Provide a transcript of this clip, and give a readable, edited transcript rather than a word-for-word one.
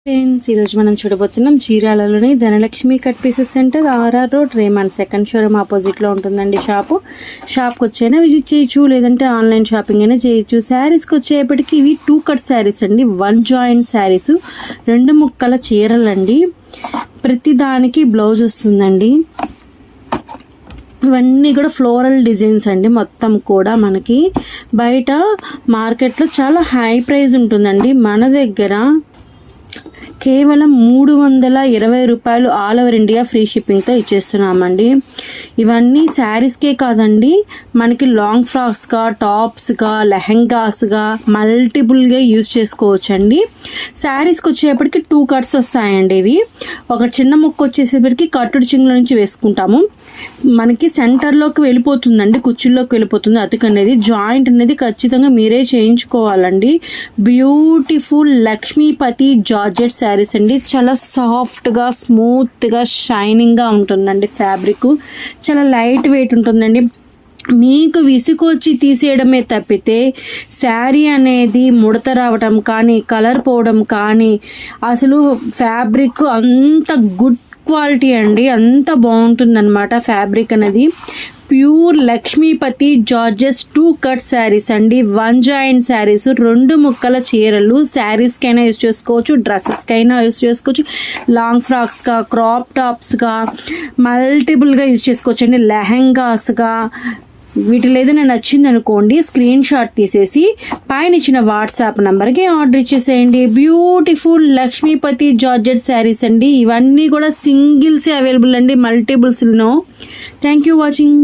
Friends, ఈరోజు మనం చూడబోతున్నాం చీరాలలోని Dhanalakshmi cut pieces centre, RR road, Raymond second showroom ఆపోజిట్లో ఉంటుందండి. షాప్కి వచ్చైనా విజిట్ చేయొచ్చు, లేదంటే ఆన్లైన్ షాపింగ్ అయినా చేయొచ్చు. శారీస్కి వచ్చేపటికి ఇవి 2 కట్ శారీస్ అండి, 1 జాయింట్ శారీస్, 2 ముక్కల చీరలండి. ప్రతి దానికి బ్లౌజ్ వస్తుందండి. ఇవన్నీ కూడా ఫ్లోరల్ డిజైన్స్ అండి. మొత్తం కూడా మనకి బయట మార్కెట్లో చాలా హై ప్రైస్ ఉంటుందండి. మన దగ్గర కేవలం 320 రూపాయలు ఆల్ ఓవర్ ఇండియా ఫ్రీ షిప్పింగ్తో ఇచ్చేస్తున్నామండి. ఇవన్నీ శారీస్కే కాదండి, మనకి లాంగ్ ఫ్రాక్స్గా, టాప్స్గా, లెహెంగాస్గా మల్టిపుల్గా యూజ్ చేసుకోవచ్చండి. శారీస్కి వచ్చేప్పటికి 2 కట్స్ వస్తాయండి. ఇవి ఒక చిన్న ముక్క వచ్చేసేపటికి కట్టుడు చింగుల నుంచి వేసుకుంటాము. మనకి సెంటర్లోకి వెళ్ళిపోతుందండి, కుర్చీల్లోకి వెళ్ళిపోతుంది. అతుకనేది జాయింట్ అనేది ఖచ్చితంగా మీరే చేయించుకోవాలండి. బ్యూటిఫుల్ లక్ష్మీపతి జార్జెట్ శారీస్ అండి. చాలా సాఫ్ట్గా, స్మూత్గా, షైనింగ్గా ఉంటుందండి. ఫ్యాబ్రిక్ చాలా లైట్ వెయిట్ ఉంటుందండి. మీకు విసుకొచ్చి తీసేయడమే తప్పితే శారీ అనేది ముడత రావటం కానీ, కలర్ పోవడం కానీ, అసలు ఫ్యాబ్రిక్ అంత గుడ్ క్వాలిటీ అండి, అంత బాగుంటుందన్నమాట ఫ్యాబ్రిక్ అనేది. ప్యూర్ లక్ష్మీపతి జార్జెస్ 2 కట్ శారీస్ అండి, 1 జాయింట్ శారీస్, 2 ముక్కల చీరలు. శారీస్కైనా యూజ్ చేసుకోవచ్చు, డ్రెస్సెస్కైనా యూజ్ చేసుకోవచ్చు, లాంగ్ ఫ్రాక్స్గా, క్రాప్ టాప్స్గా మల్టిపుల్గా యూజ్ చేసుకోవచ్చు అండి, లెహెంగాస్గా. వీటిలో ఏదైనా నచ్చింది అనుకోండి, స్క్రీన్ షాట్ తీసేసి పైన ఇచ్చిన వాట్సాప్ నంబర్కి ఆర్డర్ ఇచ్చేసేయండి. బ్యూటిఫుల్ లక్ష్మీపతి జార్జెట్ శారీస్ అండి. ఇవన్నీ కూడా సింగిల్సే అవైలబుల్ అండి, multiples no. Thank you watching.